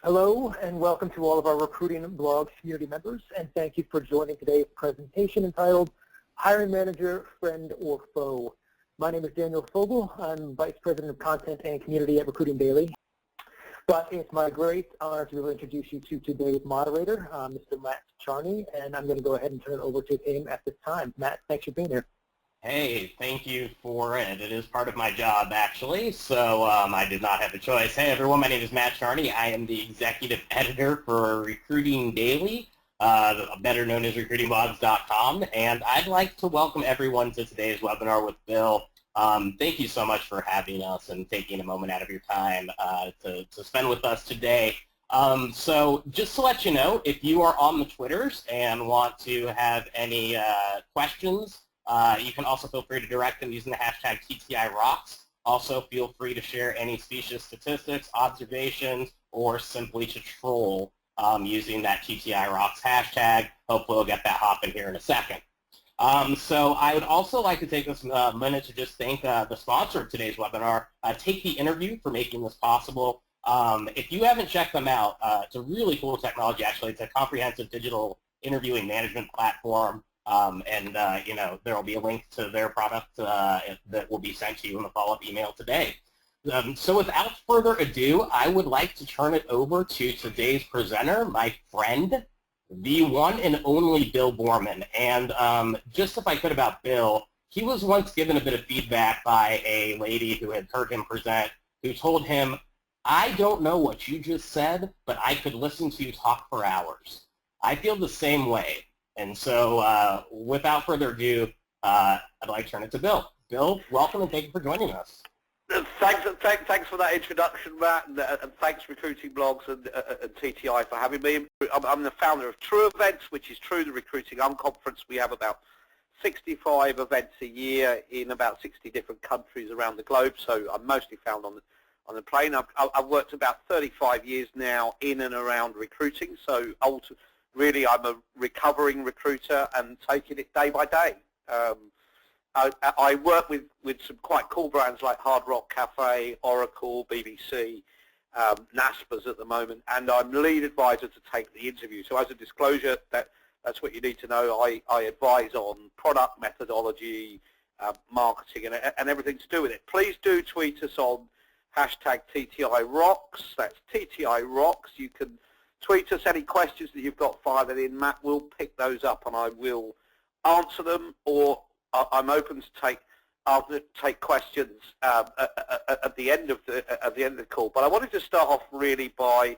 Hello and welcome to all of our recruiting blog community members, and thank you for joining today's presentation entitled Hiring Manager, Friend or Foe. My name is Daniel Fogel. I'm Vice President of Content and Community at Recruiting Daily. But it's my great honor to be able to introduce you to today's moderator, Mr. Matt Charney, and I'm going to go ahead and turn it over to him at this time. Matt, thanks for being here. Hey, thank you for it. It is part of my job, actually, so I did not have a choice. Hey, everyone, my name is Matt Charney. I am the executive editor for Recruiting Daily, better known as recruitingblogs.com, and I'd like to welcome everyone to today's webinar with Bill. Thank you so much for having us and taking a moment out of your time to spend with us today. So just to let you know, if you are on the Twitters and want to have any questions, you can also feel free to direct them using the hashtag TTIRocks. Also, feel free to share any specious statistics, observations, or simply to troll using that TTIRocks hashtag. Hopefully, we'll get that hopping here in a second. So I would also like to take this minute to just thank the sponsor of today's webinar, Take the Interview, for making this possible. If you haven't checked them out, it's a really cool technology, actually. It's a comprehensive digital interviewing management platform. You know, there will be a link to their product that will be sent to you in the follow-up email today. So without further ado, I would like to turn it over to today's presenter, my friend, the one and only Bill Boorman. And just if I could about Bill, he was once given a bit of feedback by a lady who had heard him present, who told him, "I don't know what you just said, but I could listen to you talk for hours." I feel the same way. And so without further ado, I'd like to turn it to Bill. Bill, welcome and thank you for joining us. Thanks for that introduction, Matt, and thanks Recruiting Blogs and TTI for having me. I'm the founder of True Events, which is True the Recruiting Unconference. We have about 65 events a year in about 60 different countries around the globe, so I'm mostly found on the plane. I've worked about 35 years now in and around recruiting, so really, I'm a recovering recruiter and taking it day by day. I work with some quite cool brands like Hard Rock Cafe, Oracle, BBC, NASPA's at the moment, and I'm lead advisor to Take the Interview. So as a disclosure, that's what you need to know. I advise on product methodology, marketing, and everything to do with it. Please do tweet us on hashtag TTIRocks. That's TTIRocks. You can tweet us any questions that you've got, fire that in. Matt will pick those up and I will answer them, or I'm open to take questions at the end of the call. But I wanted to start off really by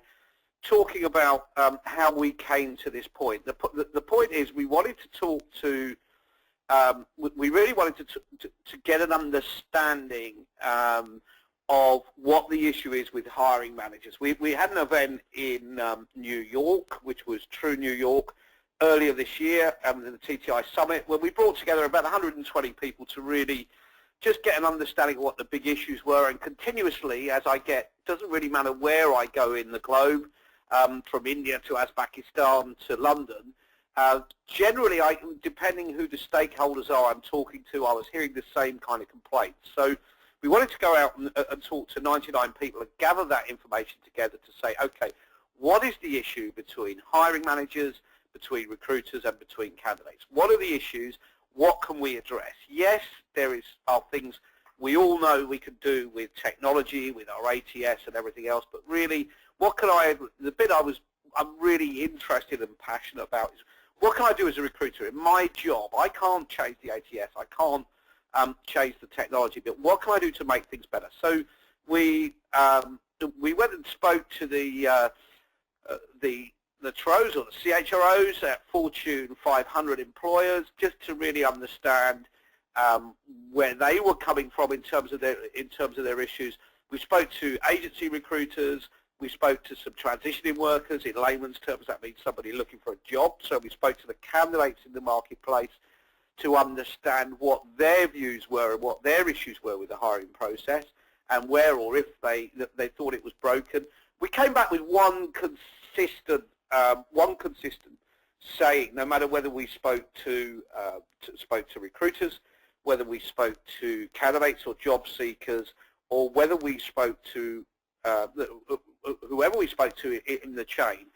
talking about how we came to this point. The point is we wanted to talk to we really wanted to get an understanding of what the issue is with hiring managers. We had an event in New York, which was True New York, earlier this year, the TTI Summit, where we brought together about 120 people to really just get an understanding of what the big issues were. And continuously, as I get, doesn't really matter where I go in the globe, from India to Uzbekistan to London, generally, depending who the stakeholders are I'm talking to, I was hearing the same kind of complaints. So we wanted to go out and talk to 99 people and gather that information together to say, okay, what is the issue between hiring managers, between recruiters, and between candidates? What are the issues? What can we address? Yes, there are things we all know we can do with technology, with our ATS and everything else, but really, the bit I'm really interested and passionate about is, what can I do as a recruiter? In my job, I can't change the ATS, I can't change the technology, but what can I do to make things better? So we went and spoke to the TROs or the CHROs at Fortune 500 employers, just to really understand where they were coming from in terms of their issues. We spoke to agency recruiters. We spoke to some transitioning workers. In layman's terms, that means somebody looking for a job. So we spoke to the candidates in the marketplace to understand what their views were and what their issues were with the hiring process, and where or if they thought it was broken. We came back with one consistent saying, no matter whether we spoke to recruiters, whether we spoke to candidates or job seekers, or whether we spoke to whoever we spoke to in the chain,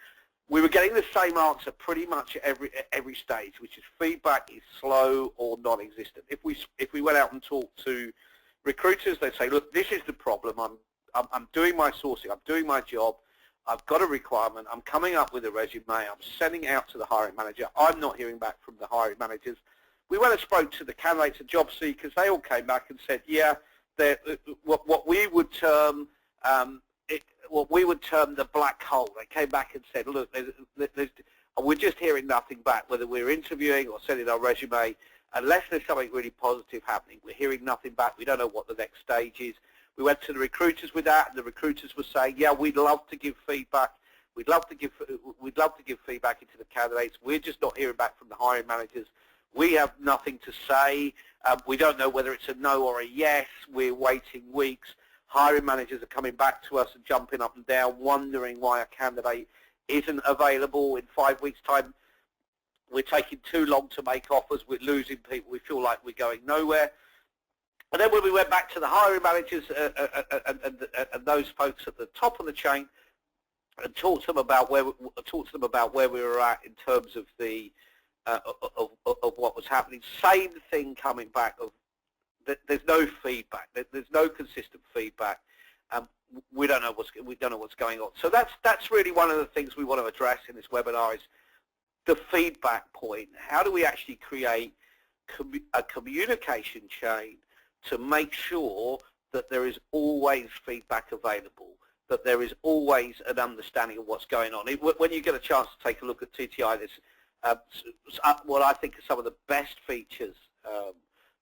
we were getting the same answer pretty much at every stage, which is feedback is slow or non-existent. If we went out and talked to recruiters, they'd say, look, this is the problem. I'm doing my sourcing. I'm doing my job. I've got a requirement. I'm coming up with a resume. I'm sending it out to the hiring manager. I'm not hearing back from the hiring managers. We went and spoke to the candidates and job seekers. They all came back and said, yeah, what we would term the black hole. They came back and said, look, we're just hearing nothing back, whether we're interviewing or sending our resume. Unless there's something really positive happening, we're hearing nothing back. We don't know what the next stage is. We went to the recruiters with that, and the recruiters were saying, yeah, we'd love to give feedback. We'd love to give feedback into the candidates. We're just not hearing back from the hiring managers. We have nothing to say. We don't know whether it's a no or a yes. We're waiting weeks. Hiring managers are coming back to us and jumping up and down, wondering why a candidate isn't available in 5 weeks' time. We're taking too long to make offers. We're losing people. We feel like we're going nowhere. And then when we went back to the hiring managers and those folks at the top of the chain and talked to them about where we were at in terms of the of what was happening, same thing coming back of there's no feedback. There's no consistent feedback. We don't know what's going on. So that's really one of the things we want to address in this webinar is the feedback point. How do we actually create a communication chain to make sure that there is always feedback available, that there is always an understanding of what's going on? When you get a chance to take a look at TTI, this what I think are some of the best features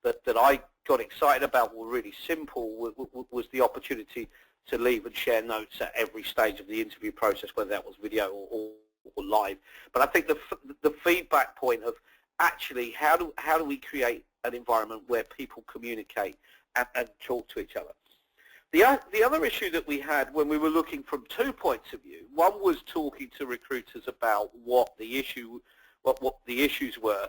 that I got excited about were really simple, was the opportunity to leave and share notes at every stage of the interview process, whether that was video or live. But I think the feedback point of actually how do we create an environment where people communicate and talk to each other. The other issue that we had when we were looking from 2 points of view, one was talking to recruiters about what the issues were.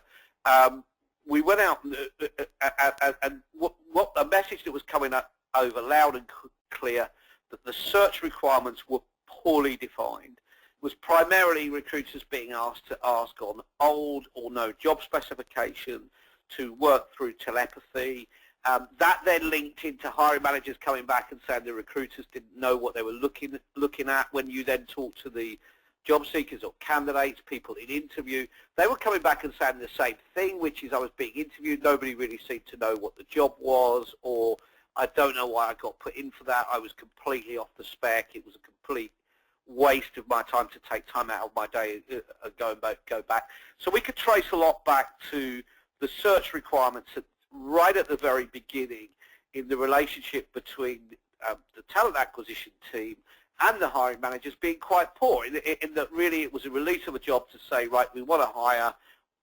We went out and what a message that was coming up over loud and clear, that the search requirements were poorly defined, was primarily recruiters being asked to ask on old or no job specification, to work through telepathy. That then linked into hiring managers coming back and saying the recruiters didn't know what they were looking at. When you then talk to the job seekers or candidates, people in interview, they were coming back and saying the same thing, which is I was being interviewed, nobody really seemed to know what the job was, or I don't know why I got put in for that, I was completely off the spec, it was a complete waste of my time to take time out of my day go back. So we could trace a lot back to the search requirements right at the very beginning in the relationship between the talent acquisition team and the hiring managers being quite poor, in that really it was a release of a job to say, right, we want to hire,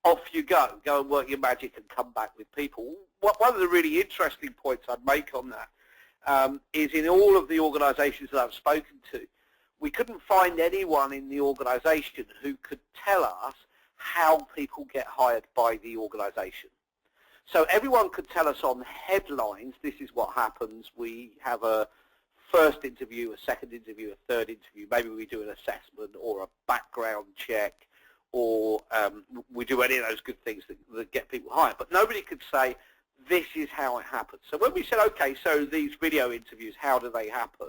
off you go and work your magic and come back with people. One of the really interesting points I'd make on that is in all of the organizations that I've spoken to, we couldn't find anyone in the organization who could tell us how people get hired by the organization. So everyone could tell us on headlines, this is what happens. We have a first interview, a second interview, a third interview. Maybe we do an assessment or a background check, or we do any of those good things that get people hired. But nobody could say, this is how it happens. So when we said, okay, so these video interviews, how do they happen?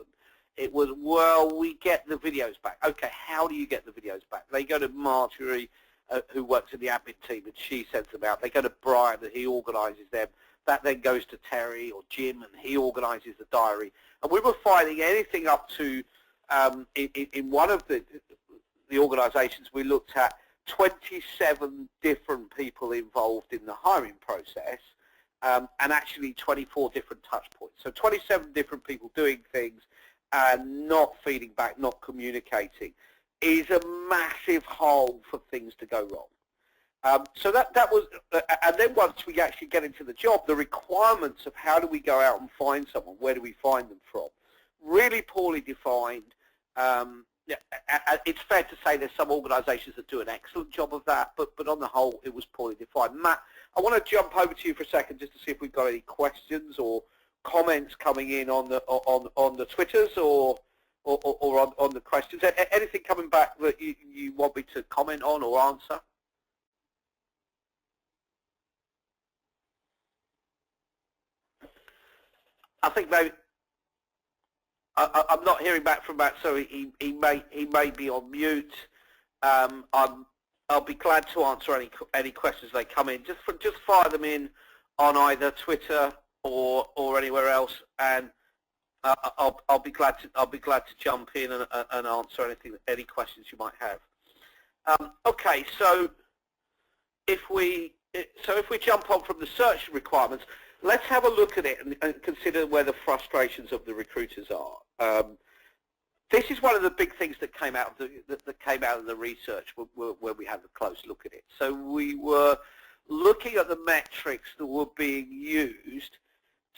It was, well, we get the videos back. Okay, how do you get the videos back? They go to Marjorie, who works in the admin team, and she sends them out. They go to Brian, and he organises them. That then goes to Terry or Jim, and he organises the diary. And we were finding anything up to, in one of the organisations, we looked at 27 different people involved in the hiring process, and actually 24 different touch points. So 27 different people doing things and not feeding back, not communicating, is a massive hole for things to go wrong. So that was, and then once we actually get into the job, the requirements of how do we go out and find someone, where do we find them from, really poorly defined. It's fair to say there's some organisations that do an excellent job of that, but on the whole, it was poorly defined. Matt, I want to jump over to you for a second just to see if we've got any questions or comments coming in on the Twitters, or or on the questions. Anything coming back that you want me to comment on or answer? I think maybe I'm not hearing back from Matt, so he may be on mute. I'll be glad to answer any questions they come in. Just fire them in on either Twitter or anywhere else, and I'll be glad to jump in and answer any questions you might have. Okay, so if we jump on from the search requirements, let's have a look at it and consider where the frustrations of the recruiters are. This is one of the big things that came out of the research where we had a close look at it. So we were looking at the metrics that were being used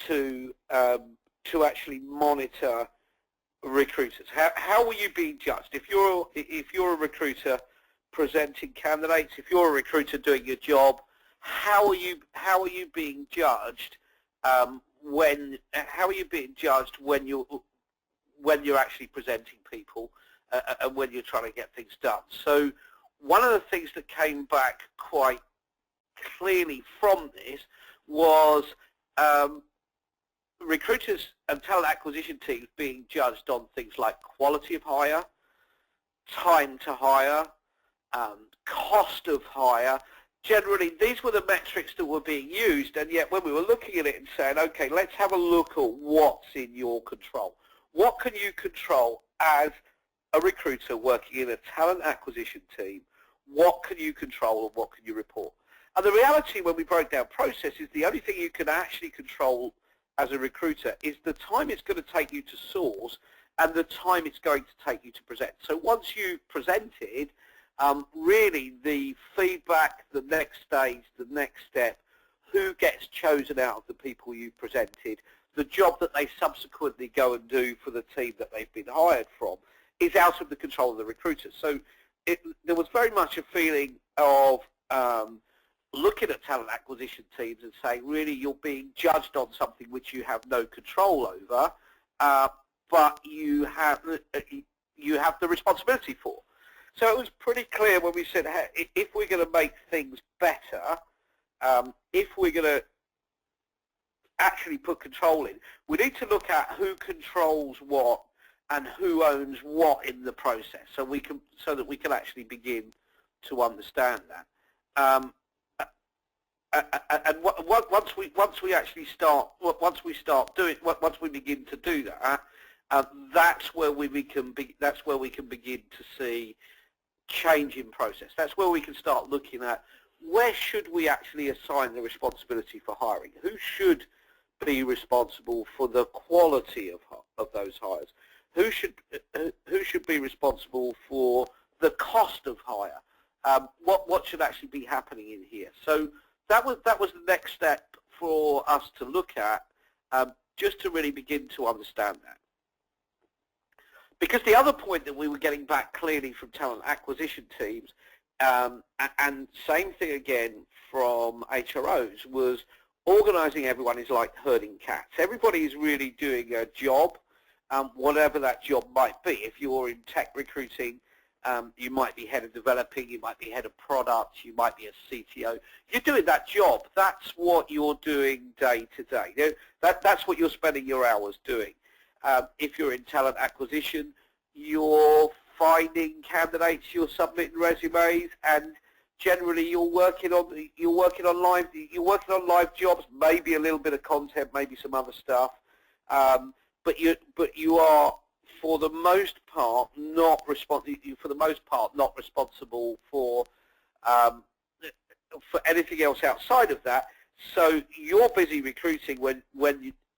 to actually monitor recruiters. How were you being judged? If you're a recruiter presenting candidates, if you're a recruiter doing your job, how are you being judged when you're actually presenting people and when you're trying to get things done? So one of the things that came back quite clearly from this was recruiters and talent acquisition teams being judged on things like quality of hire, time to hire, cost of hire. Generally, these were the metrics that were being used, and yet when we were looking at it and saying, okay, let's have a look at what's in your control. What can you control as a recruiter working in a talent acquisition team? What can you control and what can you report? And the reality when we broke down processes, the only thing you can actually control as a recruiter is the time it's going to take you to source and the time it's going to take you to present. So once you've presented, really the feedback, the next stage, the next step, who gets chosen out of the people you presented, the job that they subsequently go and do for the team that they've been hired from, is out of the control of the recruiter. So there was very much a feeling of looking at talent acquisition teams and saying, really, you're being judged on something which you have no control over, but you have the responsibility for. So it was pretty clear when we said, hey, if we're going to make things better, if we're going to actually put control in, we need to look at who controls what and who owns what in the process, so that we can actually begin to understand that. And once we begin to do that, that's where we can begin to see change in process. That's where we can start looking at where should we actually assign the responsibility for hiring. Who should be responsible for the quality of those hires? Who should be responsible for the cost of hire? What should actually be happening in here? So that was the next step for us to look at, just to really begin to understand that. Because the other point that we were getting back clearly from talent acquisition teams, and same thing again from HROs, was organising everyone is like herding cats. Everybody is really doing a job, whatever that job might be. If you're in tech recruiting, you might be head of developing, you might be head of product, you might be a CTO. You're doing that job. That's what you're doing day to day. That's what you're spending your hours doing. If you're in talent acquisition, you're finding candidates, you're submitting resumes, and generally you're working on live jobs, maybe a little bit of content, maybe some other stuff, but you are for the most part not responsible for anything else outside of that. So you're busy recruiting when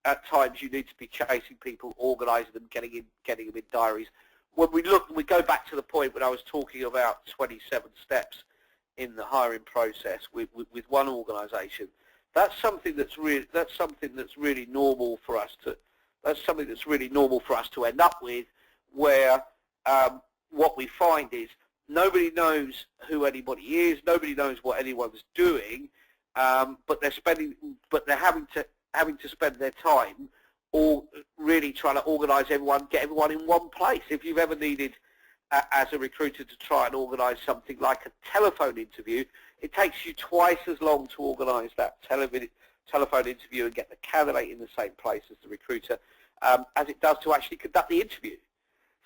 at times you need to be chasing people, organising them, getting them in diaries. When we go back to the point when I was talking about 27 steps in the hiring process with one organisation. That's something that's really normal for us to. That's something that's really normal for us to end up with, where what we find is nobody knows who anybody is, nobody knows what anyone's doing, but they're having to spend their time all really trying to organise everyone, get everyone in one place. If you've ever needed, as a recruiter, to try and organise something like a telephone interview, it takes you twice as long to organise that telephone interview and get the candidate in the same place as the recruiter as it does to actually conduct the interview.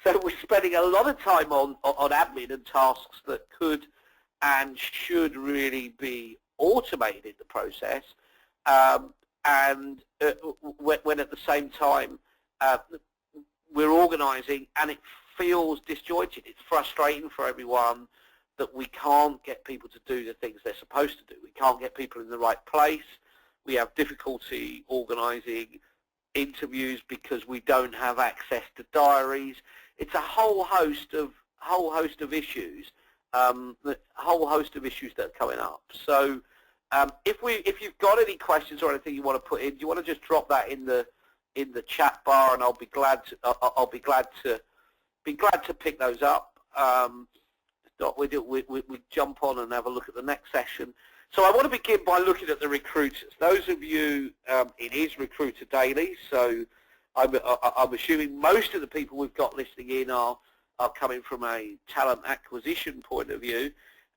So we're spending a lot of time on admin and tasks that could and should really be automated in the process, when at the same time we're organising, and it feels disjointed. It's frustrating for everyone that we can't get people to do the things they're supposed to do. We can't get people in the right place. We have difficulty organising interviews because we don't have access to diaries. It's a whole host of issues, that are coming up. So if you've got any questions or anything you want to put in, do you want to just drop that in the chat bar, and I'll be glad to pick those up. We jump on and have a look at the next session. So I want to begin by looking at the recruiters. Those of you, it is Recruiter Daily, so I'm assuming most of the people we've got listening in are coming from a talent acquisition point of view.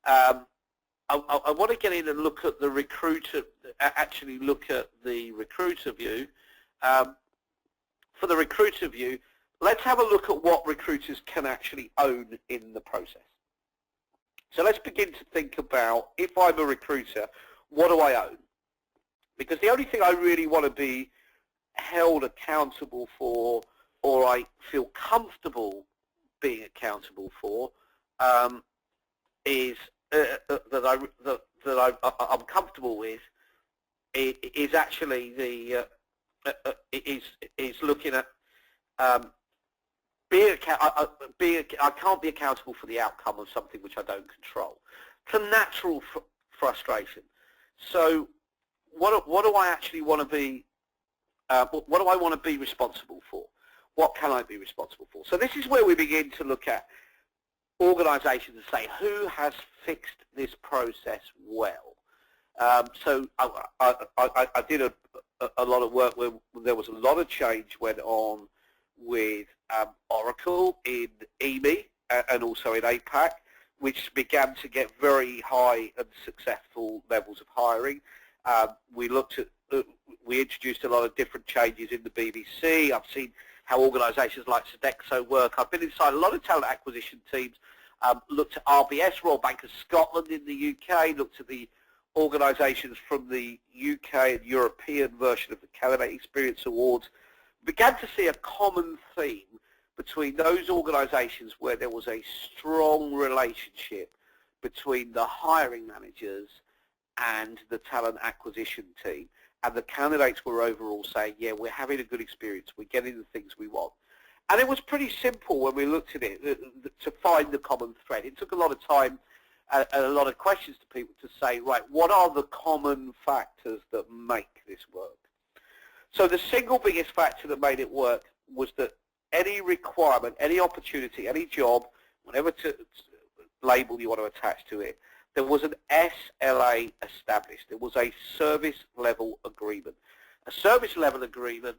I want to get in and look at the recruiter, actually look at the recruiter view. For the recruiter view, let's have a look at what recruiters can actually own in the process. So let's begin to think about, if I'm a recruiter, what do I own? Because the only thing I really want to be held accountable for, or I feel comfortable being accountable for, is that I'm comfortable with, is actually the is looking at I can't be accountable for the outcome of something which I don't control. It's a natural frustration. So what do I actually want to be? What do I want to be responsible for? What can I be responsible for? So this is where we begin to look at organisations and say, who has fixed this process well? So I did a lot of work where there was a lot of change went on with Oracle in EME and also in APAC, which began to get very high and successful levels of hiring. We introduced a lot of different changes in the BBC. I've seen how organisations like Sodexo work. I've been inside a lot of talent acquisition teams, looked at RBS, Royal Bank of Scotland in the UK, looked at the organisations from the UK and European version of the Candidate Experience Awards, began to see a common theme between those organisations where there was a strong relationship between the hiring managers and the talent acquisition team, and the candidates were overall saying, yeah, we're having a good experience, we're getting the things we want. And it was pretty simple when we looked at it to find the common thread. It took a lot of time and a lot of questions to people to say, right, what are the common factors that make this work? So the single biggest factor that made it work was that any requirement, any opportunity, any job, whatever label you want to attach to it, there was an SLA established. There was a service level agreement. A service level agreement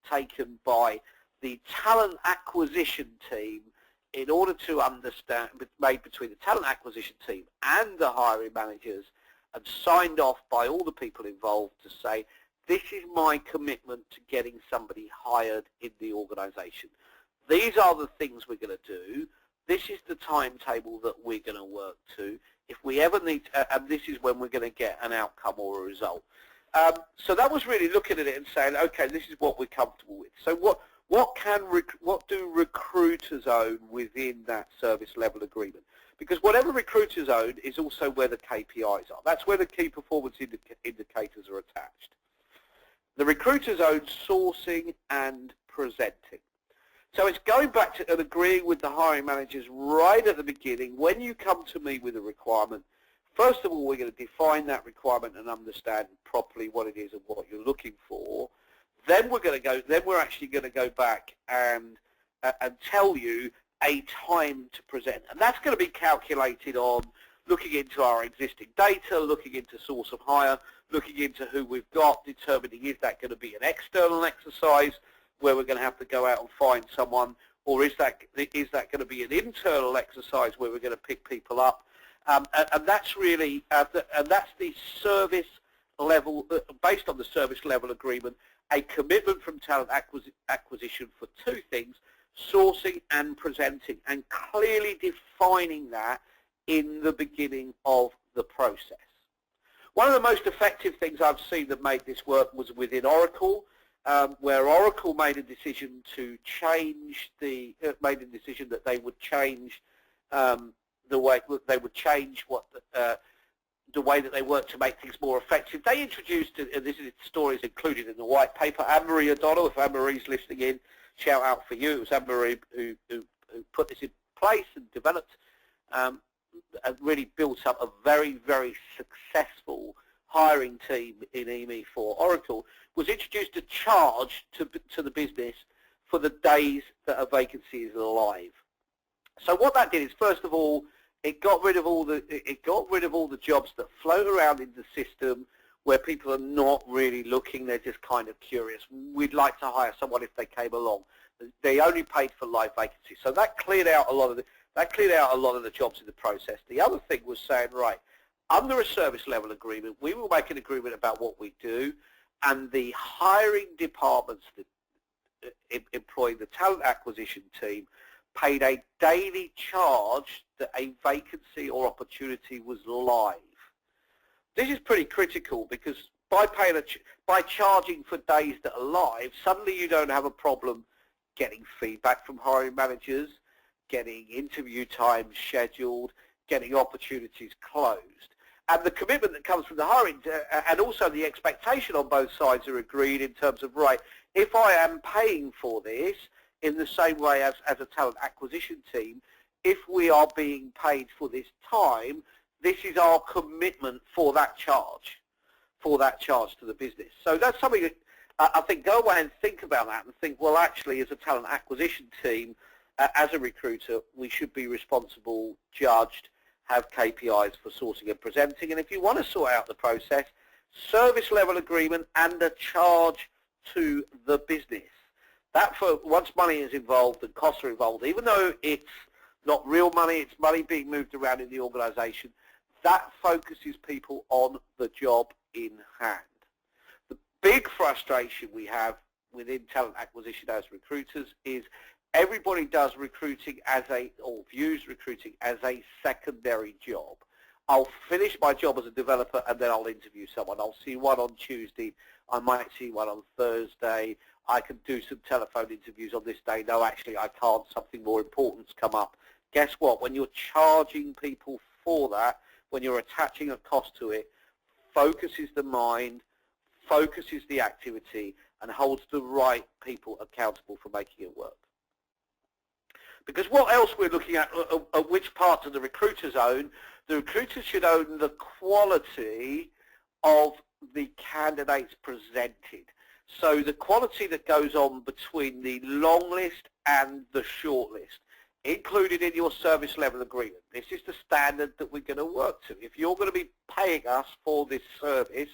taken by the talent acquisition team in order to understand, made between the talent acquisition team and the hiring managers, and signed off by all the people involved to say, this is my commitment to getting somebody hired in the organisation. These are the things we're going to do. This is the timetable that we're going to work to. If we ever need, and this is when we're going to get an outcome or a result. So that was really looking at it and saying, okay, this is what we're comfortable with. So what do recruiters own within that service level agreement? Because whatever recruiters own is also where the KPIs are. That's where the key performance indicators are attached. The recruiters own sourcing and presenting. So it's going back to and agreeing with the hiring managers right at the beginning. When you come to me with a requirement, first of all, we're going to define that requirement and understand properly what it is and what you're looking for. Then we're going to go. Then we're actually going to go back and tell you a time to present, and that's going to be calculated on looking into our existing data, looking into source of hire, looking into who we've got, determining is that going to be an external exercise where we're going to have to go out and find someone, or is that going to be an internal exercise where we're going to pick people up? And that's really, and that's the service level, based on the service level agreement, a commitment from talent acquisition for two things: sourcing and presenting, and clearly defining that in the beginning of the process. One of the most effective things I've seen that made this work was within Oracle, where Oracle made a decision to change made a decision that they would change the way that they work to make things more effective. They introduced, and this is stories included in the white paper, Anne-Marie O'Donnell, if Anne-Marie's listening in, shout out for you. It was Anne-Marie who put this in place and developed and really built up a very, very successful hiring team in EME for Oracle, was introduced a charge to the business for the days that a vacancy is live. So what that did is, first of all, it got rid of all the jobs that float around in the system where people are not really looking, they're just kind of curious. We'd like to hire someone if they came along. They only paid for live vacancies. So that cleared out a lot of the jobs in the process. The other thing was saying, right, under a service level agreement, we will make an agreement about what we do, and the hiring departments that employ the talent acquisition team paid a daily charge that a vacancy or opportunity was live. This is pretty critical, because by charging for days that are live, suddenly you don't have a problem getting feedback from hiring managers, getting interview times scheduled, getting opportunities closed. And the commitment that comes from the hiring, and also the expectation on both sides are agreed in terms of, right, if I am paying for this in the same way as a talent acquisition team, if we are being paid for this time, this is our commitment for that charge to the business. So that's something that I think, go away and think about that and think, well, actually, as a talent acquisition team, as a recruiter, we should be responsible, judged, have KPIs for sourcing and presenting. And if you want to sort out the process, service level agreement and a charge to the business. That, for once money is involved and costs are involved, even though it's not real money, it's money being moved around in the organization, that focuses people on the job in hand. The big frustration we have within talent acquisition as recruiters is everybody does recruiting or views recruiting as a secondary job. I'll finish my job as a developer and then I'll interview someone. I'll see one on Tuesday. I might see one on Thursday. I can do some telephone interviews on this day. No, actually, I can't. Something more important's come up. Guess what? When you're charging people for that, when you're attaching a cost to it, focuses the mind, focuses the activity, and holds the right people accountable for making it work. Because what else we're looking at which parts of the recruiters own, the recruiters should own the quality of the candidates presented. So the quality that goes on between the long list and the short list, included in your service level agreement. This is the standard that we're going to work to. If you're going to be paying us for this service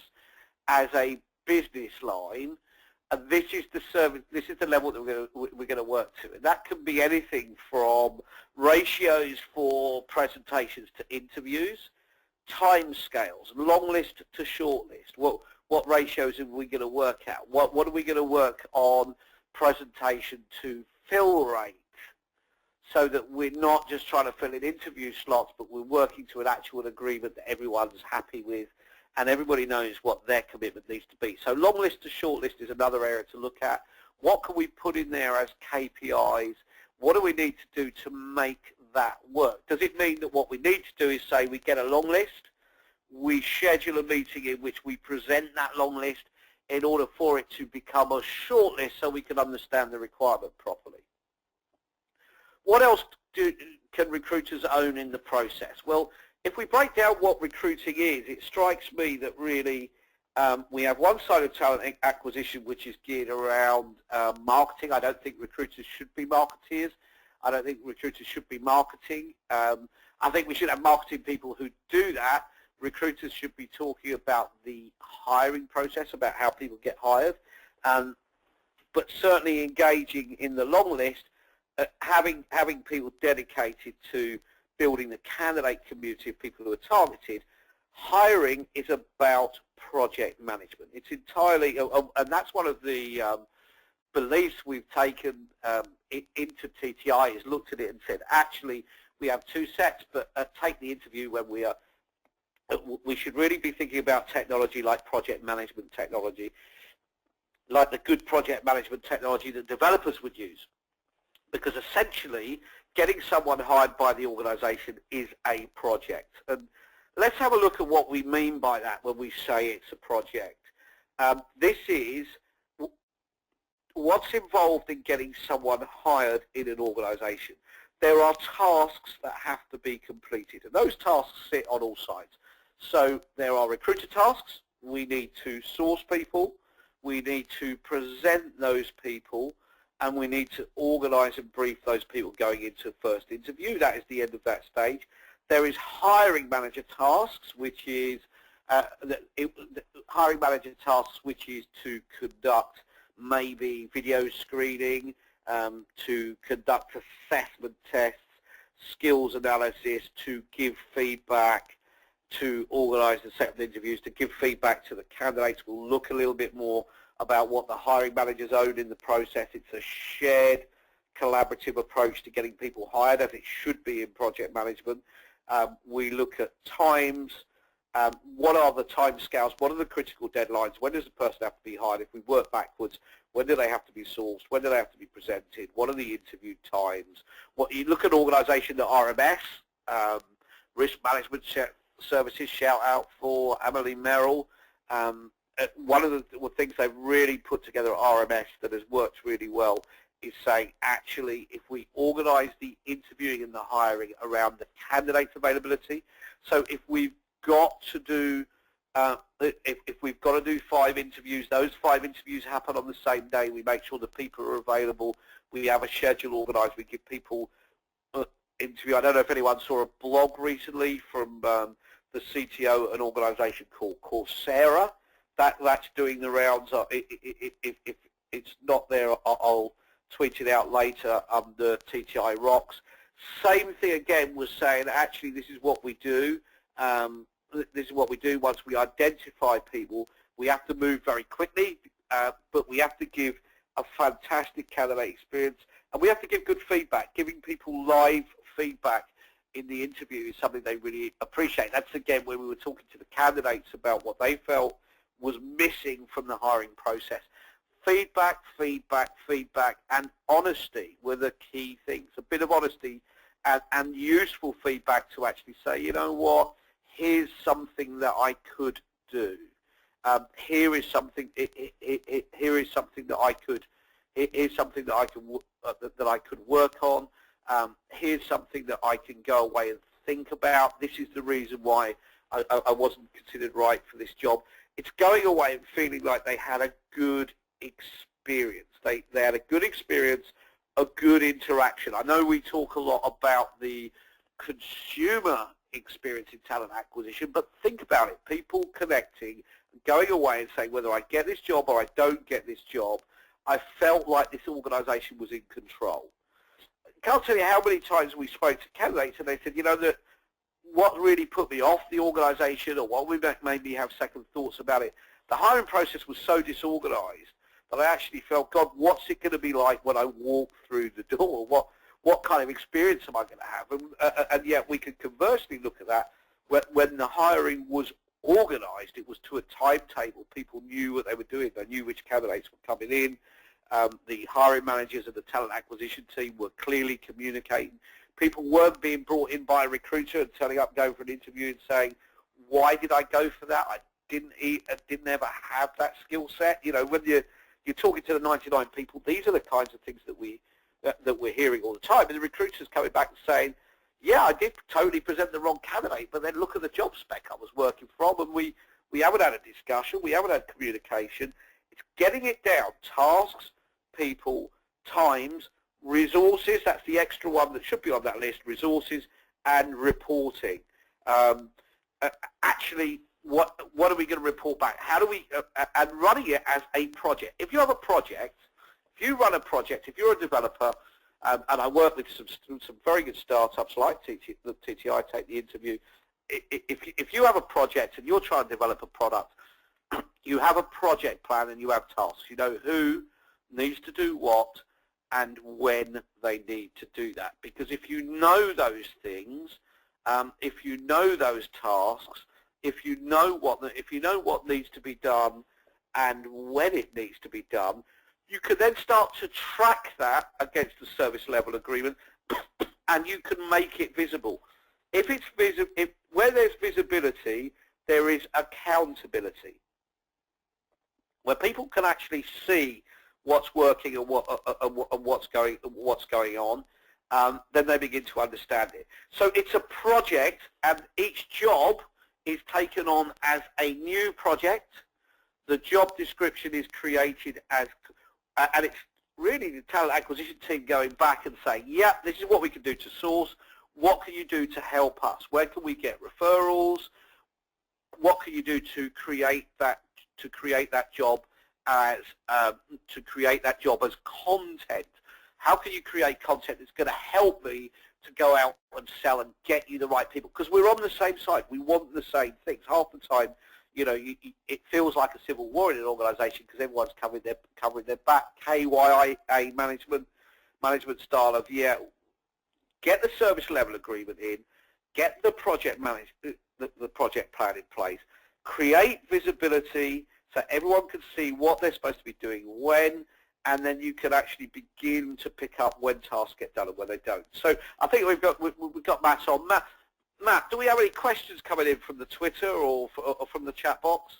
as a business line, and this is the service, this is the level that we're going to work to. And that can be anything from ratios for presentations to interviews, time scales, long list to short list. What ratios are we going to work at? What are we going to work on presentation to fill rate, so that we're not just trying to fill in interview slots, but we're working to an actual agreement that everyone's happy with and everybody knows what their commitment needs to be. So long list to short list is another area to look at. What can we put in there as KPIs? What do we need to do to make that work? Does it mean that what we need to do is say we get a long list, we schedule a meeting in which we present that long list in order for it to become a short list so we can understand the requirement properly? What else can recruiters own in the process? Well, if we break down what recruiting is, it strikes me that really we have one side of talent acquisition which is geared around marketing. I don't think recruiters should be marketeers. I don't think recruiters should be marketing. I think we should have marketing people who do that, Recruiters should be talking about the hiring process, about how people get hired, but certainly engaging in the long list, having people dedicated to building the candidate community of people who are targeted. Hiring is about project management. It's entirely, and that's one of the beliefs we've taken into TTI, is looked at it and said, actually, we have two sets, but take the interview when we should really be thinking about technology like project management technology, like the good project management technology that developers would use. Because essentially, getting someone hired by the organization is a project. And let's have a look at what we mean by that when we say it's a project. This is what's involved in getting someone hired in an organization. There are tasks that have to be completed, and those tasks sit on all sides. So there are recruiter tasks. We need to source people. We need to present those people, and we need to organize and brief those people going into first interview. That is the end of that stage. There is hiring manager tasks, which is hiring manager tasks, which is to conduct maybe video screening, to conduct assessment tests, skills analysis, to give feedback, to organize the second interviews, to give feedback to the candidates. We'll look a little bit more about what the hiring managers own in the process. It's a shared collaborative approach to getting people hired, as it should be in project management. We look at times. What are the time scales? What are the critical deadlines? When does the person have to be hired? If we work backwards, when do they have to be sourced? When do they have to be presented? What are the interview times? What you look at an organization that RMS, Risk Management Services, shout out for Emily Merrill. One of the things they've really put together at RMS that has worked really well is saying, actually, if we organize the interviewing and the hiring around the candidate's availability, so if we've got to do if we've got to do 5 interviews, those 5 interviews happen on the same day. We make sure the people are available. We have a schedule organized. We give people interview. I don't know if anyone saw a blog recently from the CTO of an organization called Coursera. That's doing the rounds. If it's not there, I'll tweet it out later under TTI Rocks. Same thing again, was saying, actually, this is what we do. This is what we do once we identify people. We have to move very quickly, but we have to give a fantastic candidate experience, and we have to give good feedback. Giving people live feedback in the interview is something they really appreciate. That's, again, when we were talking to the candidates about what they felt was missing from the hiring process. Feedback, feedback, feedback, and honesty were the key things. A bit of honesty and useful feedback to actually say, you know what, here's something that I could do. Here is something. Here is something that I could. Here's something that I could work on. Here's something that I can go away and think about. This is the reason why I wasn't considered right for this job. It's going away and feeling like they had a good experience. They had a good experience, a good interaction. I know we talk a lot about the consumer experience in talent acquisition, but think about it. People connecting, going away and saying, whether I get this job or I don't get this job, I felt like this organization was in control. I can't tell you how many times we spoke to candidates and they said, you know, that what really put me off the organization, or what we made me have second thoughts about it, the hiring process was so disorganized that I actually felt, God, what's it going to be like when I walk through the door? What kind of experience am I going to have? And yet we could conversely look at that. When the hiring was organized, it was to a timetable. People knew what they were doing. They knew which candidates were coming in. The hiring managers and the talent acquisition team were clearly communicating. People weren't being brought in by a recruiter and turning up, going for an interview and saying, why did I go for that? I didn't ever have that skill set. You know, when you're talking to the 99 people, these are the kinds of things that we're hearing all the time. And the recruiter's coming back and saying, yeah, I did totally present the wrong candidate, but then look at the job spec I was working from, and we haven't had a discussion, we haven't had communication. It's getting it down. Tasks, people, times, resources, that's the extra one that should be on that list, resources, and reporting. actually what are we going to report back? How do we and running it as a project? If you have a project, if you run a project, if you're a developer, and I work with some very good startups like TTI, take the interview. If you have a project and you're trying to develop a product, you have a project plan and you have tasks. You know who needs to do what and when they need to do that. Because if you know those things, if you know those tasks, if you know what needs to be done and when it needs to be done, you can then start to track that against the service level agreement, and you can make it visible. If it's where there's visibility, there is accountability. Where people can actually see what's working and what's going on, then they begin to understand it. So it's a project, and each job is taken on as a new project. The job description is created as, and it's really the talent acquisition team going back and saying, yeah, this is what we can do to source. What can you do to help us? Where can we get referrals? What can you do to create that job as content? How can you create content that's going to help me to go out and sell and get you the right people? Because we're on the same side. We want the same things. Half the time, you know, it feels like a civil war in an organisation because everyone's covering their back. KYA management style of, yeah, get the service level agreement in, get the project the project plan in place, create visibility so everyone can see what they're supposed to be doing when, and then you can actually begin to pick up when tasks get done and when they don't. So I think we've got Matt on. Matt, do we have any questions coming in from the Twitter or from the chat box?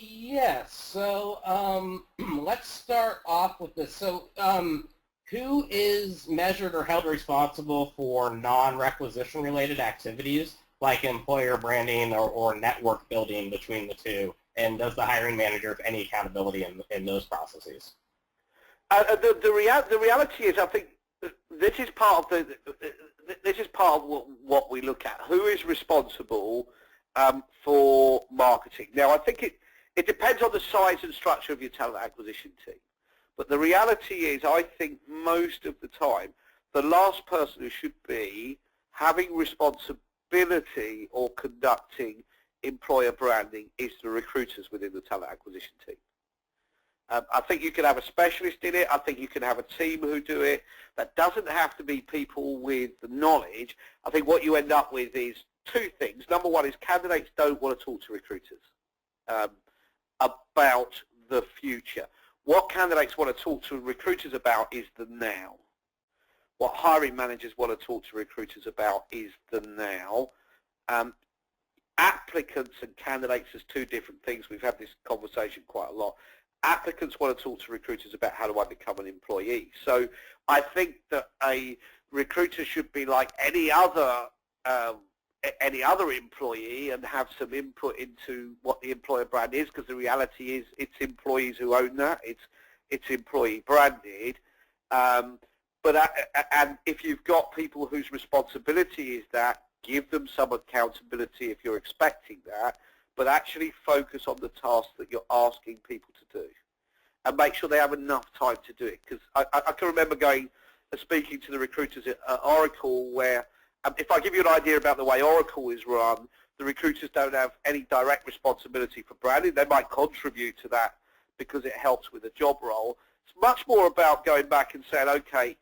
Yes. So let's start off with this. So who is measured or held responsible for non-requisition related activities like employer branding or network building between the two? And does the hiring manager have any accountability in those processes? The reality is, I think this is part of what we look at. Who is responsible for marketing? Now, I think it depends on the size and structure of your talent acquisition team. But the reality is, I think most of the time, the last person who should be having responsibility or conducting employer branding is the recruiters within the talent acquisition team. I think you can have a specialist in it. I think you can have a team who do it. That doesn't have to be people with the knowledge. I think what you end up with is two things. Number one is candidates don't want to talk to recruiters about the future. What candidates want to talk to recruiters about is the now. What hiring managers want to talk to recruiters about is the now. Applicants and candidates is two different things. We've had this conversation quite a lot. Applicants want to talk to recruiters about how do I become an employee. So I think that a recruiter should be like any other employee and have some input into what the employer brand is, because the reality is it's employees who own that. It's employee branded. And if you've got people whose responsibility is that, give them some accountability if you're expecting that, but actually focus on the tasks that you're asking people to do and make sure they have enough time to do it. Because I can remember going and speaking to the recruiters at Oracle where, if I give you an idea about the way Oracle is run, the recruiters don't have any direct responsibility for branding. They might contribute to that because it helps with the job role. It's much more about going back and saying, okay,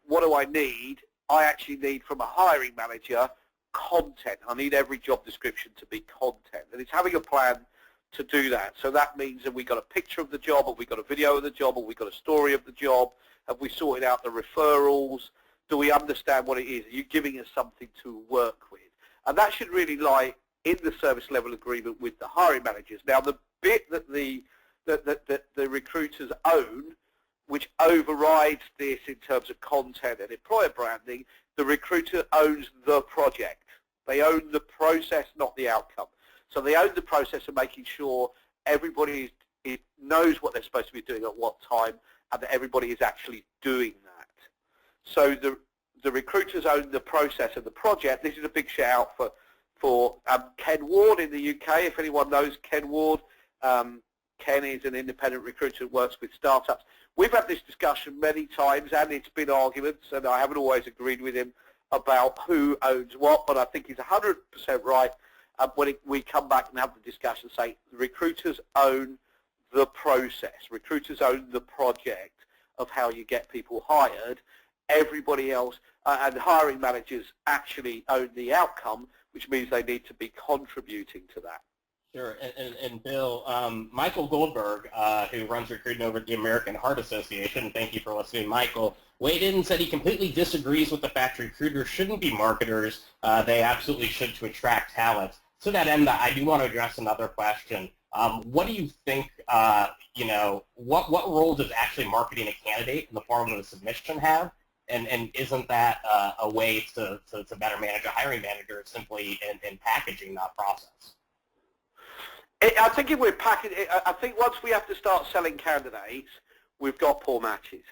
what do I need? I actually need from a hiring manager content. I need every job description to be content, and it's having a plan to do that. So that means that we got a picture of the job, or we got a video of the job, or we got a story of the job. Have we sorted out the referrals? Do we understand what it is? Are you giving us something to work with? And that should really lie in the service level agreement with the hiring managers. Now, the bit that the recruiters own, which overrides this in terms of content and employer branding, the recruiter owns the project. They own the process, not the outcome. So they own the process of making sure everybody knows what they're supposed to be doing at what time, and that everybody is actually doing that. So the recruiters own the process of the project. This is a big shout out for Ken Ward in the UK. If anyone knows Ken Ward, Ken is an independent recruiter that works with startups. We've had this discussion many times, and it's been arguments, and I haven't always agreed with him about who owns what, but I think he's 100% right when we come back and have the discussion, say recruiters own the process, recruiters own the project of how you get people hired. Everybody else, and hiring managers actually own the outcome, which means they need to be contributing to that. Sure, and Bill, Michael Goldberg, who runs recruiting over at the American Heart Association, thank you for listening, Michael, weighed in and said he completely disagrees with the fact recruiters shouldn't be marketers. They absolutely should to attract talent. To that end, I do want to address another question. What do you think, what role does actually marketing a candidate in the form of a submission have? And isn't that a way to better manage a hiring manager simply in packaging, not process? I think if we're packaging, I think once we have to start selling candidates, we've got poor matches.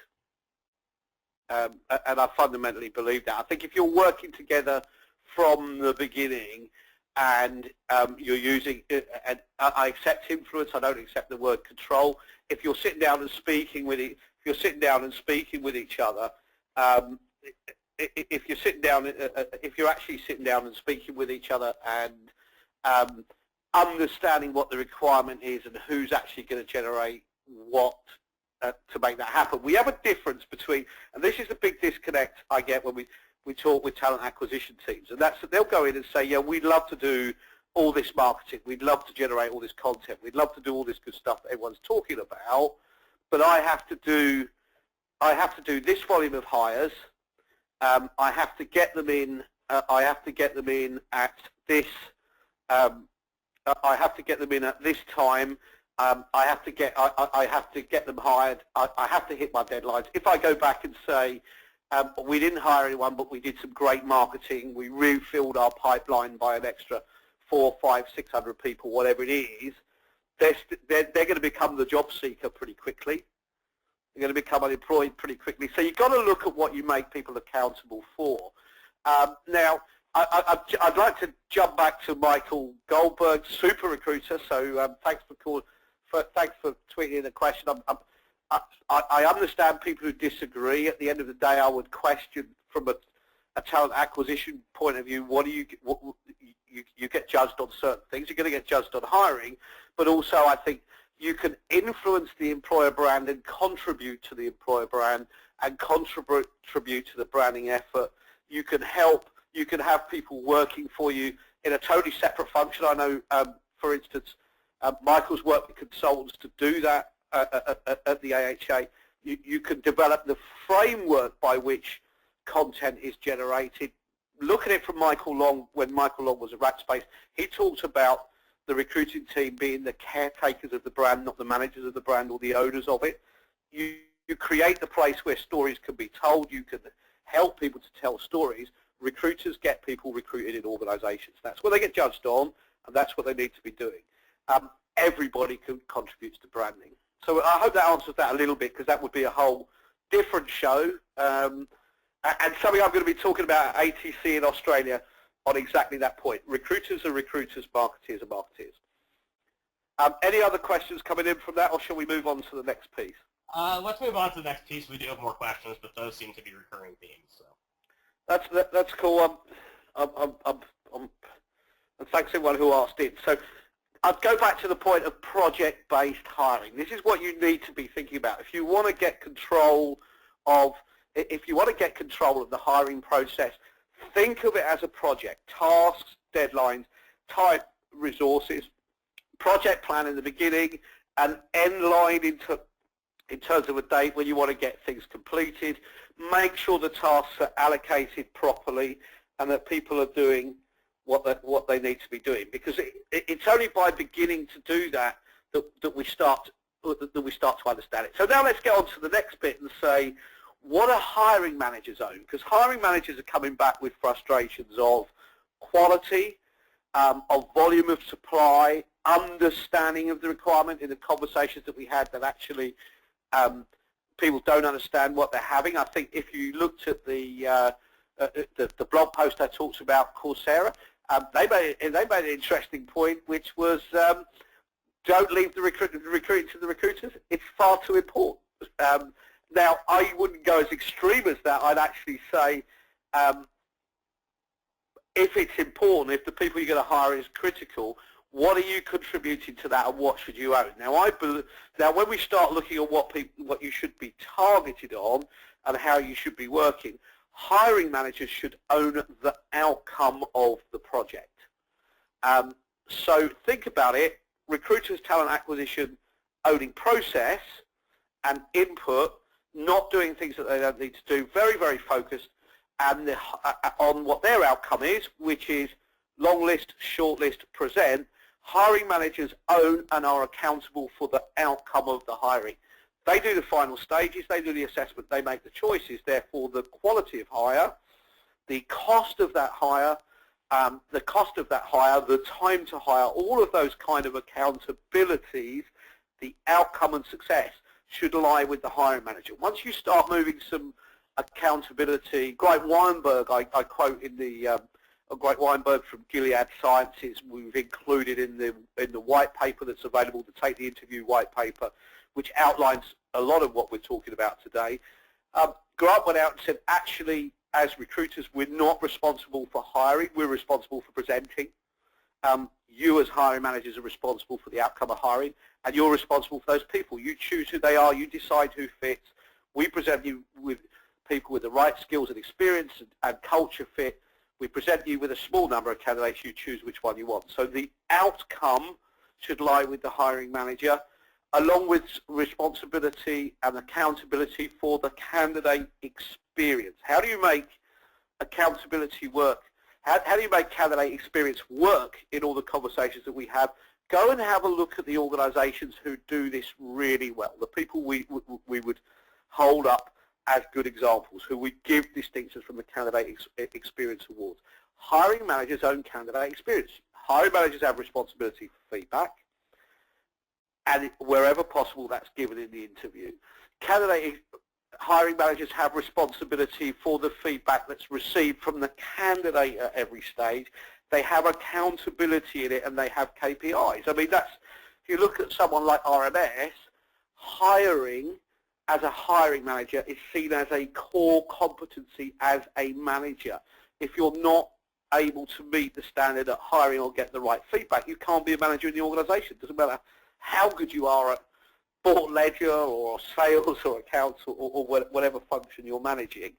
And I fundamentally believe that. I think if you're working together from the beginning and you're using, and I accept influence, I don't accept the word control. If you're sitting down and speaking with each other, if you're actually sitting down and speaking with each other and understanding what the requirement is and who's actually going to generate what to make that happen. We have a difference between, and this is the big disconnect I get when we talk with talent acquisition teams, and that's that they'll go in and say, yeah, we'd love to do all this marketing, we'd love to generate all this content, we'd love to do all this good stuff that everyone's talking about, but I have to do this volume of hires, I have to get them in at this I have to get them in at this time. I have to get them hired. I have to hit my deadlines. If I go back and say we didn't hire anyone, but we did some great marketing, we refilled our pipeline by an extra 400, 500, 600 people, whatever it is, they're going to become the job seeker pretty quickly. They're going to become unemployed pretty quickly. So you've got to look at what you make people accountable for. Now, I'd like to jump back to Michael Goldberg, super recruiter. So thanks for tweeting the question. I understand people who disagree. At the end of the day, I would question from a talent acquisition point of view. You get judged on certain things. You're going to get judged on hiring, but also I think you can influence the employer brand and contribute to the employer brand and contribute to the branding effort. You can help. You can have people working for you in a totally separate function. I know, for instance, Michael's worked with consultants to do that at the AHA. You can develop the framework by which content is generated. Look at it from Michael Long. When Michael Long was at Rackspace, he talked about the recruiting team being the caretakers of the brand, not the managers of the brand or the owners of it. You create the place where stories can be told. You can help people to tell stories. Recruiters get people recruited in organizations. That's what they get judged on, and that's what they need to be doing. Everybody contributes to branding. So I hope that answers that a little bit, because that would be a whole different show, and something I'm going to be talking about at ATC in Australia on exactly that point. Recruiters are recruiters, marketeers are marketeers. Any other questions coming in from that, or shall we move on to the next piece? Let's move on to the next piece. We do have more questions, but those seem to be recurring themes. So. That's cool. And thanks everyone who asked it. So I'd go back to the point of project-based hiring. This is what you need to be thinking about. If you want to get control of the hiring process, think of it as a project. Tasks, deadlines, time, resources, project plan in the beginning, and end line in terms of a date when you want to get things completed. Make sure the tasks are allocated properly and that people are doing what they need to be doing. Because it's only by beginning to do that that we start to understand it. So now let's get on to the next bit and say, what are hiring managers own? Because hiring managers are coming back with frustrations of quality, of volume of supply, understanding of the requirement in the conversations that we had, that actually people don't understand what they're having. I think if you looked at the blog post I talked about Coursera, They made an interesting point, which was don't leave the recruiting to the recruiters. It's far too important. Now, I wouldn't go as extreme as that. I'd actually say if it's important, if the people you're going to hire is critical, what are you contributing to that, and what should you own? Now, when we start looking at what you should be targeted on and how you should be working, hiring managers should own the outcome of the project. So think about it. Recruiters, talent acquisition, owning process and input, not doing things that they don't need to do, very, very focused and on what their outcome is, which is long list, short list, present. Hiring managers own and are accountable for the outcome of the hiring. They do the final stages, they do the assessment, they make the choices. Therefore, the quality of hire, the cost of that hire, the time to hire, all of those kind of accountabilities, the outcome and success should lie with the hiring manager. Once you start moving some accountability, Great Weinberg, I quote in the Great Weinberg from Gilead Sciences, we've included in the white paper that's available to take the interview white paper, which outlines a lot of what we're talking about today. Grant went out and said, actually, as recruiters, we're not responsible for hiring, we're responsible for presenting. You as hiring managers are responsible for the outcome of hiring, and you're responsible for those people. You choose who they are, you decide who fits. We present you with people with the right skills and experience and culture fit. We present you with a small number of candidates, you choose which one you want. So the outcome should lie with the hiring manager, along with responsibility and accountability for the candidate experience. How do you make accountability work? How do you make candidate experience work in all the conversations that we have? Go and have a look at the organizations who do this really well, the people we would hold up as good examples, who we give distinctions from the Candidate Experience Awards. Hiring managers own candidate experience. Hiring managers have responsibility for feedback, and wherever possible, that's given in the interview. Hiring managers have responsibility for the feedback that's received from the candidate at every stage. They have accountability in it, and they have KPIs. I mean, if you look at someone like RMS, hiring as a hiring manager is seen as a core competency as a manager. If you're not able to meet the standard at hiring or get the right feedback, you can't be a manager in the organization. It doesn't matter how good you are at board ledger or sales or accounts or whatever function you're managing.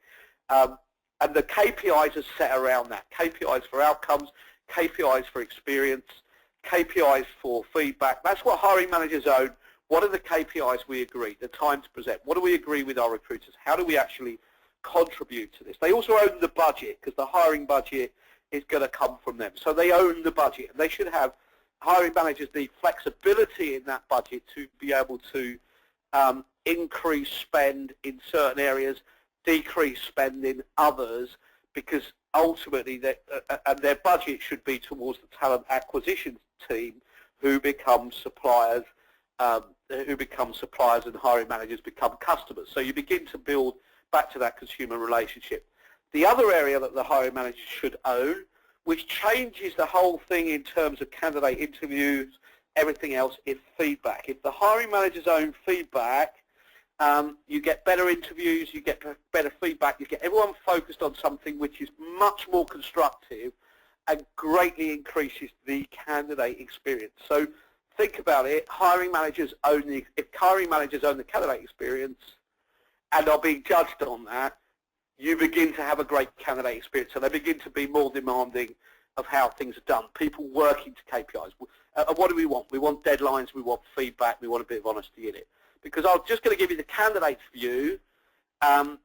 And the KPIs are set around that. KPIs for outcomes, KPIs for experience, KPIs for feedback. That's what hiring managers own. What are the KPIs we agree? The time to present. What do we agree with our recruiters? How do we actually contribute to this? They also own the budget, because the hiring budget is going to come from them. So they own the budget. And they should have, hiring managers need flexibility in that budget to be able to increase spend in certain areas, decrease spend in others, because ultimately their budget should be towards the talent acquisition team, who become suppliers, and hiring managers become customers. So you begin to build back to that consumer relationship. The other area that the hiring managers should own, which changes the whole thing in terms of candidate interviews, everything else, is feedback. If the hiring managers own feedback, you get better interviews, you get better feedback, you get everyone focused on something which is much more constructive and greatly increases the candidate experience. So think about it. If hiring managers own the candidate experience and are being judged on that, you begin to have a great candidate experience, and they begin to be more demanding of how things are done. People working to KPIs. What do we want? We want deadlines, we want feedback, we want a bit of honesty in it. Because I'm just going to give you the candidate's view, and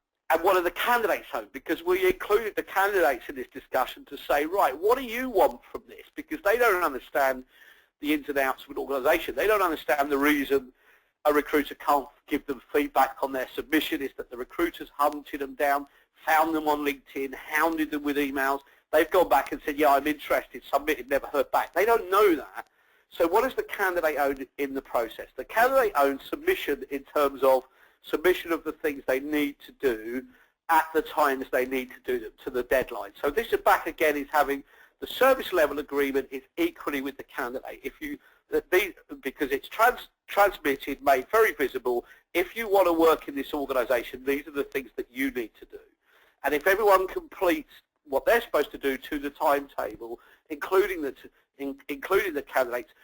what are the candidates own? Because we included the candidates in this discussion to say, right, what do you want from this? Because they don't understand the ins and outs of an organization. They don't understand the reason a recruiter can't give them feedback on their submission is that the recruiters hunted them down, found them on LinkedIn, hounded them with emails. They've gone back and said, yeah, I'm interested, submitted, never heard back. They don't know that. So what does the candidate own in the process? The candidate owns submission in terms of submission of the things they need to do at the times they need to do them, to the deadline. So this back again is having The service level agreement is equally with the candidate. Because it's transmitted, made very visible. If you want to work in this organisation, these are the things that you need to do. And if everyone completes what they're supposed to do to the timetable, including the candidates,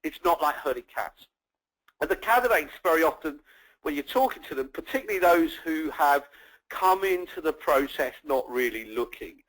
it's not like herding cats. And the candidates, very often, when you're talking to them, particularly those who have come into the process not really looking.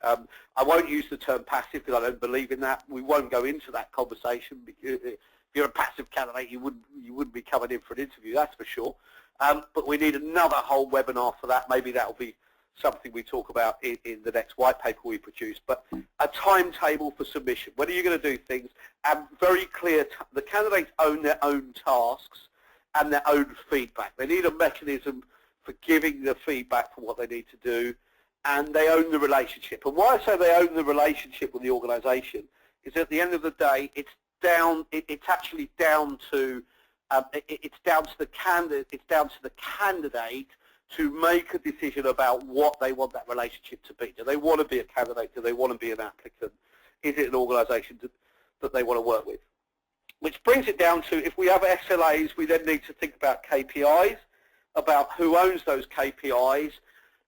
I won't use the term passive because I don't believe in that. We won't go into that conversation because if you're a passive candidate, you wouldn't be coming in for an interview, that's for sure. But we need another whole webinar for that. Maybe that will be something we talk about in the next white paper we produce. But a timetable for submission. When are you going to do things? And very clear, the candidates own their own tasks and their own feedback. They need a mechanism for giving the feedback for what they need to do, and they own the relationship. And why I say they own the relationship with the organisation is at the end of the day, it's actually down to the candidate to make a decision about what they want that relationship to be. Do they want to be a candidate? Do they want to be an applicant? Is it an organisation that they want to work with? Which brings it down to, if we have SLAs, we then need to think about KPIs, about who owns those KPIs,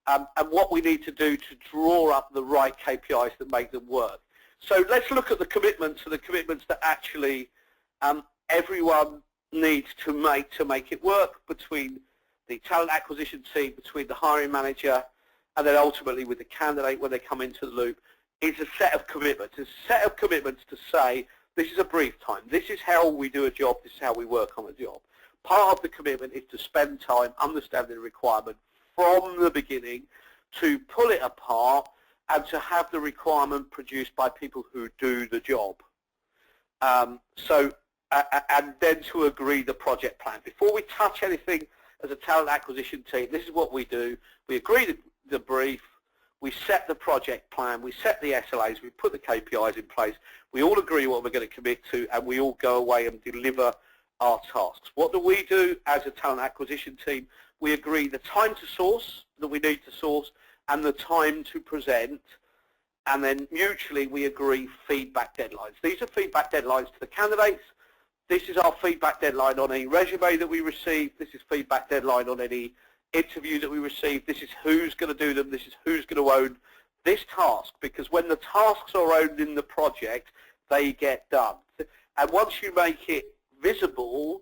and what we need to do to draw up the right KPIs that make them work. So let's look at the commitments that actually everyone needs to make it work between the talent acquisition team, between the hiring manager, and then ultimately with the candidate when they come into the loop. It's a set of commitments. It's a set of commitments to say, this is a brief time. This is how we do a job. This is how we work on a job. Part of the commitment is to spend time understanding the requirement from the beginning, to pull it apart, and to have the requirement produced by people who do the job. And then to agree the project plan. Before we touch anything as a talent acquisition team, this is what we do. We agree the brief, we set the project plan, we set the SLAs, we put the KPIs in place, we all agree what we're going to commit to, and we all go away and deliver our tasks. What do we do as a talent acquisition team? We agree the time to source that we need to source and the time to present, and then mutually we agree feedback deadlines. These are feedback deadlines to the candidates. This is our feedback deadline on any resume that we receive. This is feedback deadline on any interview that we receive. This is who's going to do them. This is who's going to own this task, because when the tasks are owned in the project, they get done. And once you make it visible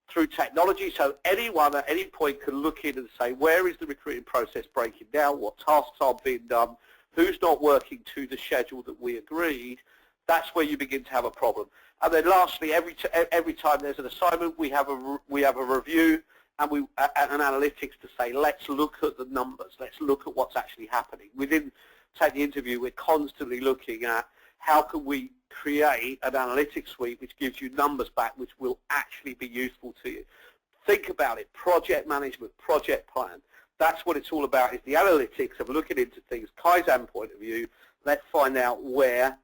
through technology, so anyone at any point can look in and say, where is the recruiting process breaking down, what tasks are being done, who's not working to the schedule that we agreed, that's where you begin to have a problem. And then lastly, every time there's an assignment, we have a review and an analytics to say, let's look at the numbers, let's look at what's actually happening. Within Take the Interview, we're constantly looking at how can we create an analytics suite which gives you numbers back which will actually be useful to you. Think about it, project management, project plan. That's what it's all about, is the analytics of looking into things, Kaizen point of view. Let's find out where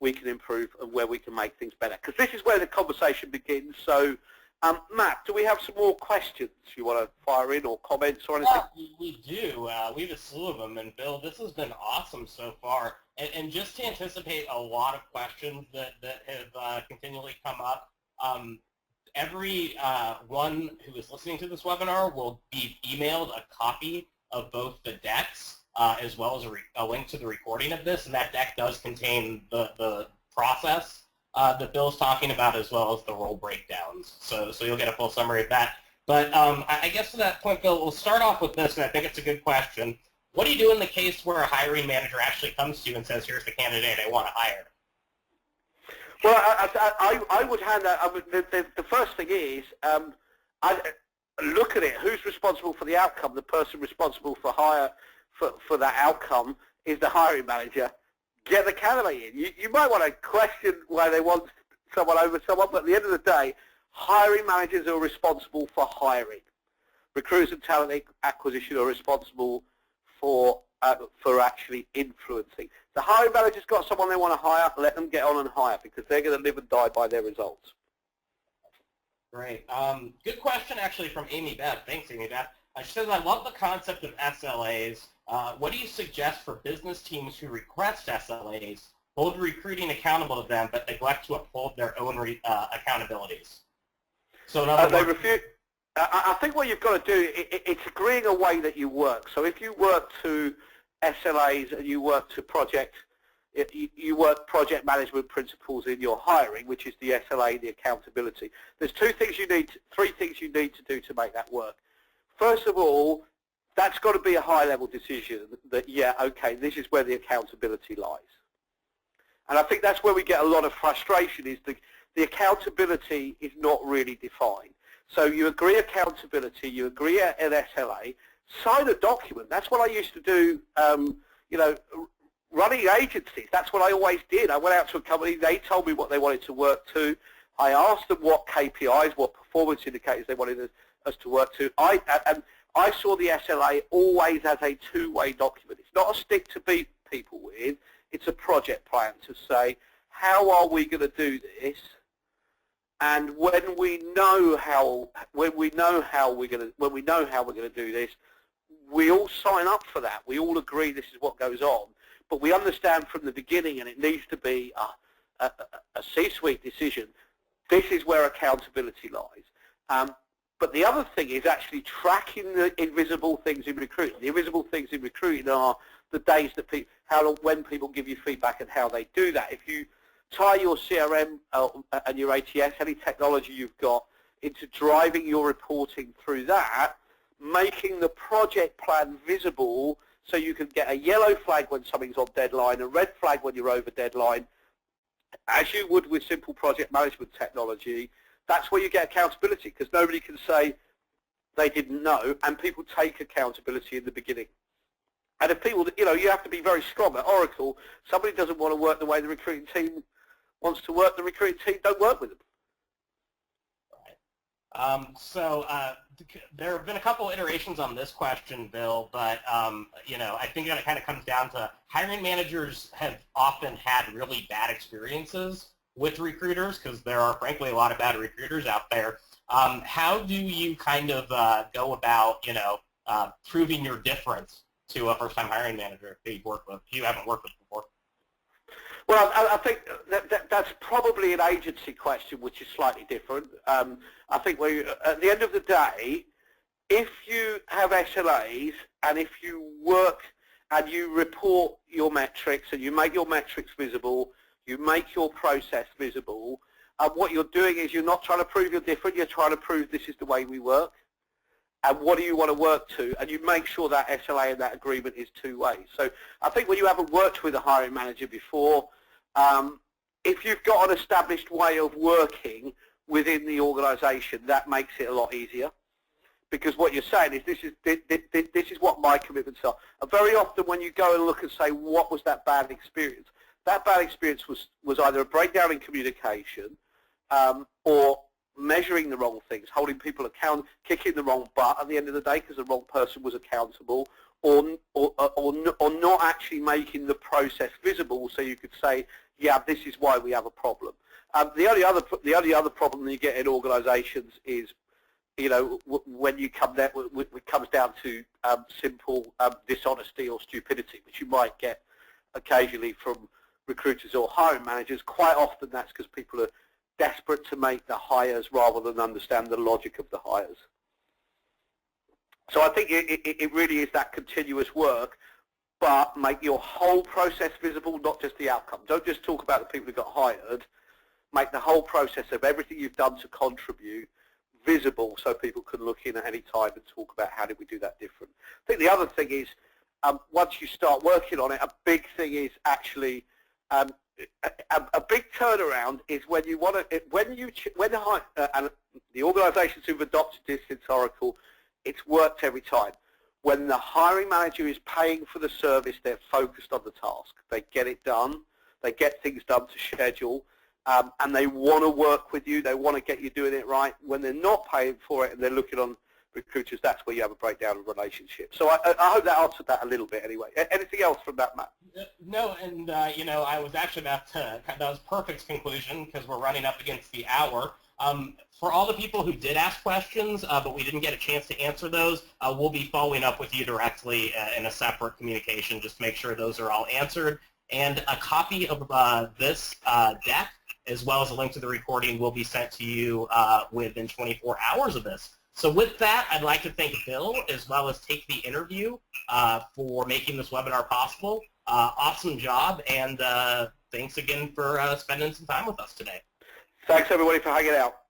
we can improve and where we can make things better. Because this is where the conversation begins. So, Matt, do we have some more questions you want to fire in or comments or anything? Yeah, we do. We have a slew of them. And, Bill, this has been awesome so far. And just to anticipate a lot of questions that have continually come up, every one who is listening to this webinar will be emailed a copy of both the decks as well as a link to the recording of this, and that deck does contain the process that Bill's talking about as well as the role breakdowns. So you'll get a full summary of that. But I guess to that point, Bill, we'll start off with this, and I think it's a good question. What do you do in the case where a hiring manager actually comes to you and says, here's the candidate I want to hire? Well, I would hand that. The first thing is, I look at it. Who's responsible for the outcome? The person responsible for for that outcome is the hiring manager. Get the candidate in. You might want to question why they want someone over someone, but at the end of the day, hiring managers are responsible for hiring. Recruiters and talent acquisition are responsible for actually influencing. The hiring manager's got someone they want to hire, let them get on and hire, because they're going to live and die by their results. Great. Good question, actually, from Amy Beth. Thanks, Amy Beth. She says, I love the concept of SLAs. What do you suggest for business teams who request SLAs? hold recruiting accountable to them, but neglect to uphold their own accountabilities. So in other words, I think what you've got to do, it's agreeing a way that you work. So if you work to SLAs and you work to you work project management principles in your hiring, which is the SLA, the accountability. There's three things you need to do to make that work. First of all, that's got to be a high-level decision that, yeah, okay, this is where the accountability lies. And I think that's where we get a lot of frustration, is the accountability is not really defined. So you agree accountability, you agree an SLA, sign a document. That's what I used to do, you know, running agencies. That's what I always did. I went out to a company, they told me what they wanted to work to. I asked them what KPIs, what performance indicators they wanted us to work to. And I saw the SLA always as a two-way document. It's not a stick to beat people with. It's a project plan to say, how are we going to do this? And when we know how we're going to do this, we all sign up for that. We all agree this is what goes on. But we understand from the beginning, and it needs to be a C-suite decision, this is where accountability lies. But the other thing is actually tracking the invisible things in recruiting. The invisible things in recruiting are the days that when people give you feedback and how they do that. If you tie your CRM and your ATS, any technology you've got, into driving your reporting through that, making the project plan visible so you can get a yellow flag when something's on deadline, a red flag when you're over deadline, as you would with simple project management technology, that's where you get accountability, because nobody can say they didn't know, and people take accountability in the beginning. And if people, you know, you have to be very strong. At Oracle, somebody doesn't want to work the way the recruiting team wants to work, the recruiting team don't work with them. So there have been a couple iterations on this question, Bill, but you know, I think that it kind of comes down to hiring managers have often had really bad experiences with recruiters, because there are frankly a lot of bad recruiters out there. How do you kind of go about, you know, proving your difference to a first-time hiring manager that you haven't worked with before? Well, I think that's probably an agency question, which is slightly different. I think at the end of the day, if you have SLAs and if you work and you report your metrics and you make your metrics visible, you make your process visible, what you're doing is you're not trying to prove you're different, you're trying to prove this is the way we work. And what do you want to work to? And you make sure that SLA and that agreement is two ways. So I think when you haven't worked with a hiring manager before, if you've got an established way of working within the organization, that makes it a lot easier. Because what you're saying is this is what my commitments are. And very often when you go and look and say, what was that bad experience? That bad experience was either a breakdown in communication or measuring the wrong things, holding people accountable, kicking the wrong butt at the end of the day because the wrong person was accountable, or not actually making the process visible so you could say, yeah, this is why we have a problem. The only other problem that you get in organisations is, you know, when you come there, it comes down to simple dishonesty or stupidity, which you might get occasionally from recruiters or hiring managers. Quite often that's because people are desperate to make the hires rather than understand the logic of the hires. So I think it really is that continuous work, but make your whole process visible, not just the outcome. Don't just talk about the people who got hired. Make the whole process of everything you've done to contribute visible so people can look in at any time and talk about how did we do that different. I think the other thing is, once you start working on it, a big thing is actually a big turnaround is when you want to and the organisations who've adopted this since Oracle, it's worked every time. When the hiring manager is paying for the service, they're focused on the task. They get it done. They get things done to schedule, and they want to work with you. They want to get you doing it right. When they're not paying for it and they're looking on recruiters, that's where you have a breakdown of relationships. So I hope that answered that a little bit anyway. Anything else from that, Matt? No, and you know, I was actually about to, that was perfect conclusion because we're running up against the hour. For all the people who did ask questions, but we didn't get a chance to answer those, we'll be following up with you directly in a separate communication just to make sure those are all answered. And a copy of this deck, as well as a link to the recording, will be sent to you within 24 hours of this. So with that, I'd like to thank Bill, as well as Take the Interview, for making this webinar possible. Awesome job, and thanks again for spending some time with us today. Thanks, everybody, for hanging out.